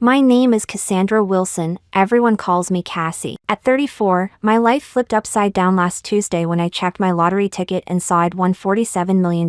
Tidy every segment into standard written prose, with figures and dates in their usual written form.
My name is Cassandra Wilson, everyone calls me Cassie. At 34, my life flipped upside down last Tuesday when I checked my lottery ticket and saw I'd won $47 million.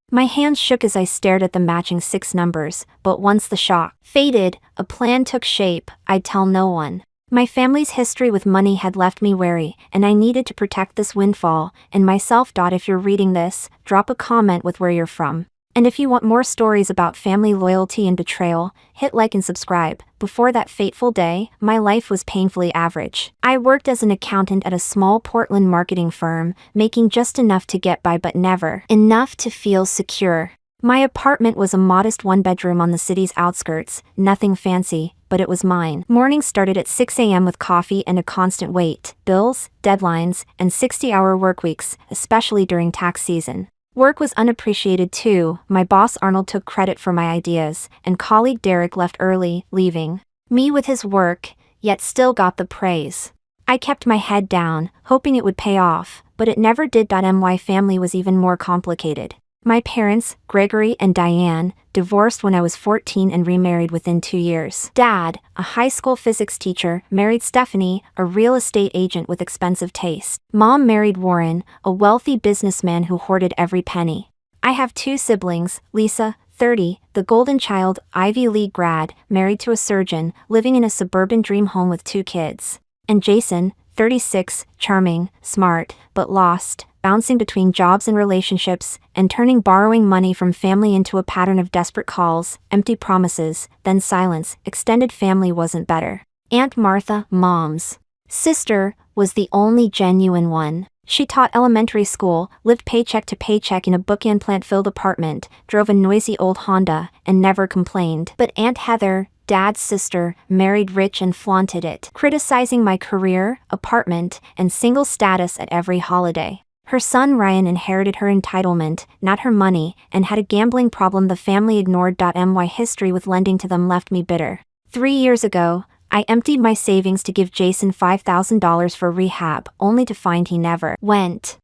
My hands shook as I stared at the matching 6 numbers, but once the shock faded, a plan took shape. I'd tell no one. My family's history with money had left me wary, and I needed to protect this windfall, and myself. If you're reading this, drop a comment with where you're from. And if you want more stories about family loyalty and betrayal, hit like and subscribe. Before that fateful day, my life was painfully average. I worked as an accountant at a small Portland marketing firm, making just enough to get by but never enough to feel secure. My apartment was a modest 1-bedroom on the city's outskirts, nothing fancy, but it was mine. Mornings started at 6 a.m. with coffee and a constant wait, bills, deadlines, and 60-hour workweeks, especially during tax season. Work was unappreciated too. My boss Arnold took credit for my ideas, and colleague Derek left early, leaving me with his work, yet still got the praise. I kept my head down, hoping it would pay off, but it never did. My family was even more complicated. My parents, Gregory and Diane, divorced when I was 14 and remarried within 2 years. Dad, a high school physics teacher, married Stephanie, a real estate agent with expensive taste. Mom married Warren, a wealthy businessman who hoarded every penny. I have 2 siblings, Lisa, 30, the golden child, Ivy League grad, married to a surgeon, living in a suburban dream home with 2 kids. And Jason, 36, charming, smart, but lost, bouncing between jobs and relationships, and turning borrowing money from family into a pattern of desperate calls, empty promises, then silence. Extended family wasn't better. Aunt Martha, Mom's sister, was the only genuine one. She taught elementary school, lived paycheck to paycheck in a book and plant-filled apartment, drove a noisy old Honda, and never complained. But Aunt Heather, Dad's sister, married rich and flaunted it, criticizing my career, apartment, and single status at every holiday. Her son Ryan inherited her entitlement, not her money, and had a gambling problem the family ignored. My history with lending to them left me bitter. 3 years ago, I emptied my savings to give Jason $5,000 for rehab, only to find he never went.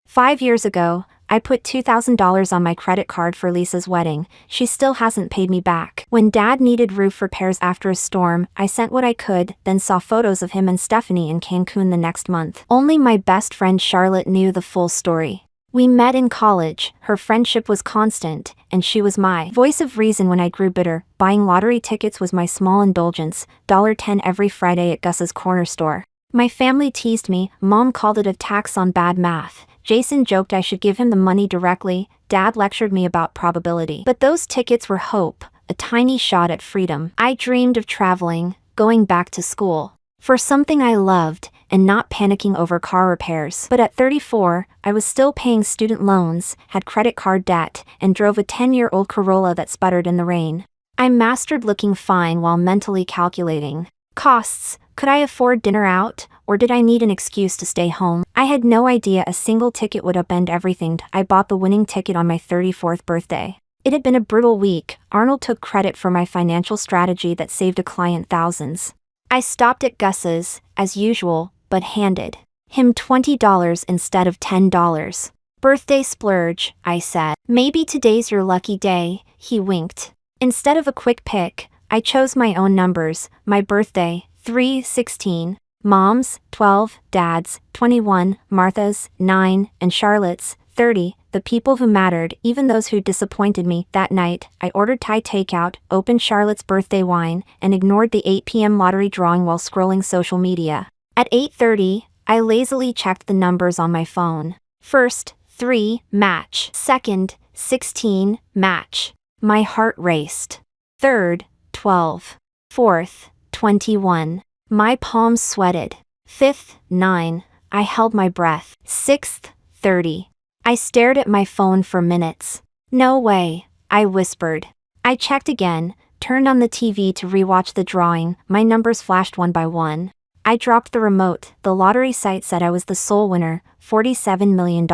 5 years ago, I put $2,000 on my credit card for Lisa's wedding. She still hasn't paid me back. When Dad needed roof repairs after a storm, I sent what I could, then saw photos of him and Stephanie in Cancun the next month. Only my best friend Charlotte knew the full story. We met in college, her friendship was constant, and she was my voice of reason when I grew bitter. Buying lottery tickets was my small indulgence, $10 every Friday at Gus's corner store. My family teased me, Mom called it a tax on bad math. Jason joked I should give him the money directly, Dad lectured me about probability. But those tickets were hope, a tiny shot at freedom. I dreamed of traveling, going back to school, for something I loved, and not panicking over car repairs. But at 34, I was still paying student loans, had credit card debt, and drove a 10-year-old Corolla that sputtered in the rain. I mastered looking fine while mentally calculating costs. Could I afford dinner out, or did I need an excuse to stay home? I had no idea a single ticket would upend everything. I bought the winning ticket on my 34th birthday. It had been a brutal week. Arnold took credit for my financial strategy that saved a client thousands. I stopped at Gus's, as usual, but handed him $20 instead of $10. Birthday splurge, I said. Maybe today's your lucky day, he winked. Instead of a quick pick, I chose my own numbers. My birthday, 3/16, Mom's, 12, Dad's, 21, Martha's, 9, and Charlotte's, 30, the people who mattered, even those who disappointed me. That night, I ordered Thai takeout, opened Charlotte's birthday wine, and ignored the 8 p.m. lottery drawing while scrolling social media. At 8:30, I lazily checked the numbers on my phone. First, 3, match. Second, 16, match. My heart raced. Third, 12. Fourth, 21. My palms sweated. Fifth, 9. I held my breath. Sixth, 30. I stared at my phone for minutes. No way, I whispered. I checked again, turned on the TV to rewatch the drawing. My numbers flashed one by one. I dropped the remote. The lottery site said I was the sole winner, $47 million.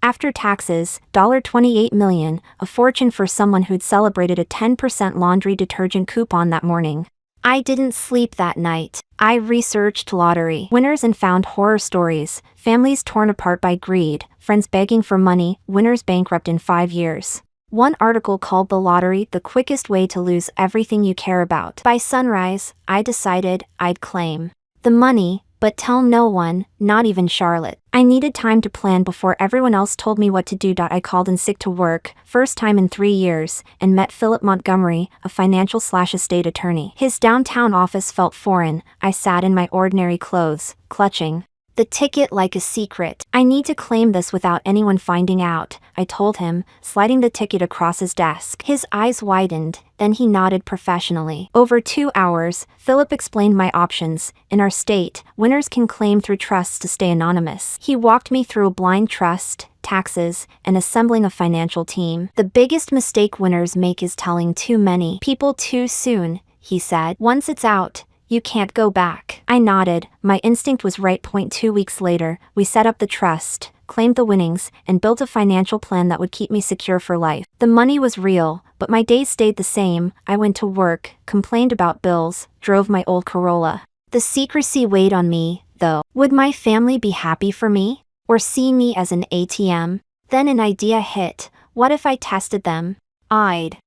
After taxes, $28 million, a fortune for someone who'd celebrated a 10% laundry detergent coupon that morning. I didn't sleep that night. I researched lottery winners and found horror stories, families torn apart by greed, friends begging for money, winners bankrupt in 5 years. One article called the lottery the quickest way to lose everything you care about. By sunrise, I decided I'd claim the money, but tell no one, not even Charlotte. I needed time to plan before everyone else told me what to do. I called in sick to work, first time in 3 years, and met Philip Montgomery, a financial/estate attorney. His downtown office felt foreign. I sat in my ordinary clothes, clutching the ticket like a secret. I need to claim this without anyone finding out, I told him, sliding the ticket across his desk. His eyes widened, then he nodded professionally. Over 2 hours, Philip explained my options. In our state, winners can claim through trusts to stay anonymous. He walked me through a blind trust, taxes, and assembling a financial team. The biggest mistake winners make is telling too many people too soon, he said. Once it's out, you can't go back. I nodded. My instinct was right. 2 weeks later, we set up the trust, claimed the winnings, and built a financial plan that would keep me secure for life. The money was real, but my days stayed the same. I went to work, complained about bills, drove my old Corolla. The secrecy weighed on me, though. Would my family be happy for me? Or see me as an ATM? Then an idea hit. What if I tested them? I'd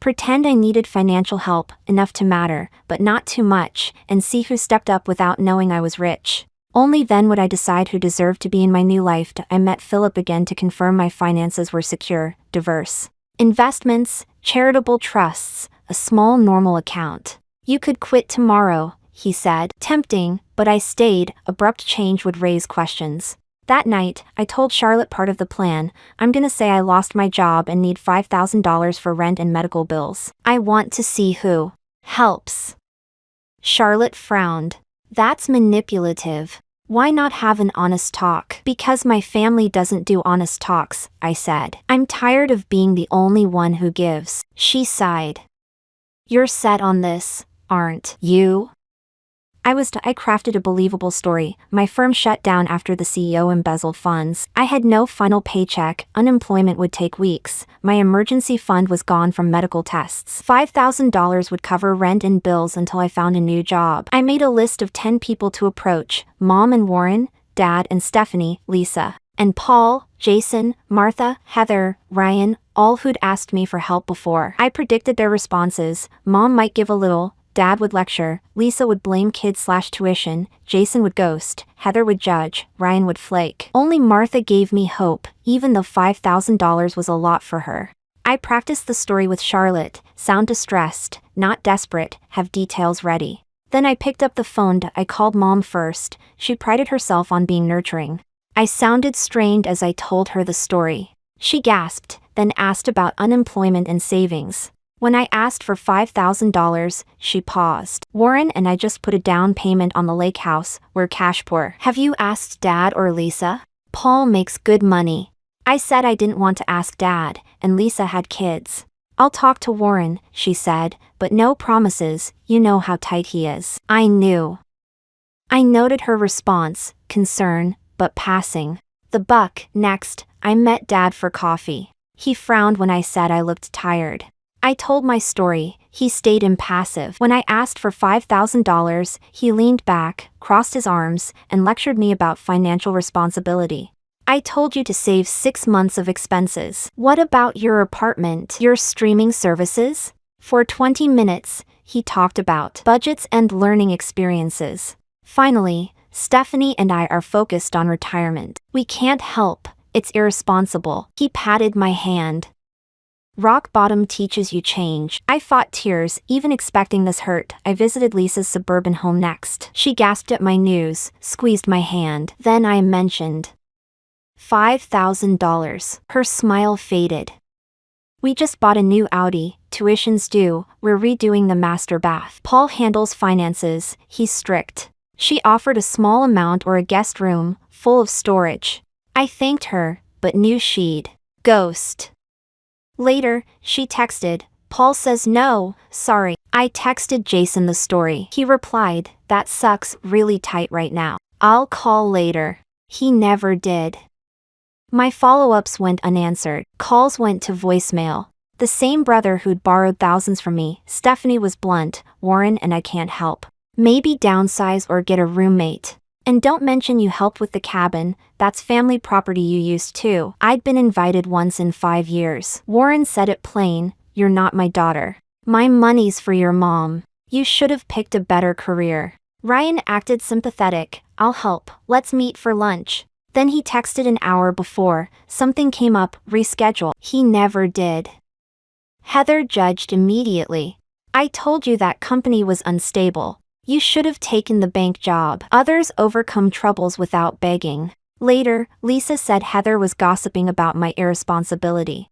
pretend I needed financial help, enough to matter, but not too much, and see who stepped up without knowing I was rich. Only then would I decide who deserved to be in my new life. I met Philip again to confirm my finances were secure, diverse investments, charitable trusts, a small normal account. You could quit tomorrow, he said. Tempting, but I stayed. Abrupt change would raise questions. That night, I told Charlotte part of the plan. I'm gonna say I lost my job and need $5,000 for rent and medical bills. I want to see who helps. Charlotte frowned. That's manipulative. Why not have an honest talk? Because my family doesn't do honest talks, I said. I'm tired of being the only one who gives. She sighed. You're set on this, aren't you? I crafted a believable story. My firm shut down after the CEO embezzled funds. I had no final paycheck. Unemployment would take weeks. My emergency fund was gone from medical tests. $5,000 would cover rent and bills until I found a new job. I made a list of 10 people to approach: Mom and Warren, Dad and Stephanie, Lisa, and Paul, Jason, Martha, Heather, Ryan, all who'd asked me for help before. I predicted their responses. Mom might give a little. Dad would lecture, Lisa would blame kids/tuition, Jason would ghost, Heather would judge, Ryan would flake. Only Martha gave me hope, even though $5,000 was a lot for her. I practiced the story with Charlotte, sound distressed, not desperate, have details ready. Then I picked up the phone. I called Mom first. She prided herself on being nurturing. I sounded strained as I told her the story. She gasped, then asked about unemployment and savings. When I asked for $5,000, she paused. Warren and I just put a down payment on the lake house. We're cash poor. Have you asked Dad or Lisa? Paul makes good money. I said I didn't want to ask Dad, and Lisa had kids. I'll talk to Warren, she said, but no promises. You know how tight he is. I knew. I noted her response, concern, but passing. The buck. Next, I met Dad for coffee. He frowned when I said I looked tired. I told my story. He stayed impassive. When I asked for $5,000, he leaned back, crossed his arms, and lectured me about financial responsibility. I told you to save 6 months of expenses. What about your apartment? Your streaming services? For 20 minutes, he talked about budgets and learning experiences. Finally, Stephanie and I are focused on retirement. We can't help. It's irresponsible. He patted my hand. Rock bottom teaches you change. I fought tears, even expecting this hurt. I visited Lisa's suburban home next. She gasped at my news, squeezed my hand. Then I mentioned $5,000. Her smile faded. We just bought a new Audi, tuition's due, we're redoing the master bath. Paul handles finances, he's strict. She offered a small amount or a guest room, full of storage. I thanked her, but knew she'd ghost. Later, she texted, Paul says no, sorry. I texted Jason the story. He replied, that sucks, really tight right now. I'll call later. He never did. My follow-ups went unanswered. Calls went to voicemail. The same brother who'd borrowed thousands from me. Stephanie was blunt. Warren and I can't help. Maybe downsize or get a roommate. And don't mention you helped with the cabin, that's family property you used too. I'd been invited once in 5 years. Warren said it plain, you're not my daughter. My money's for your mom. You should have picked a better career. Ryan acted sympathetic. I'll help, let's meet for lunch. Then he texted an hour before, something came up, reschedule. He never did. Heather judged immediately. I told you that company was unstable. You should have taken the bank job. Others overcome troubles without begging. Later, Lisa said Heather was gossiping about my irresponsibility.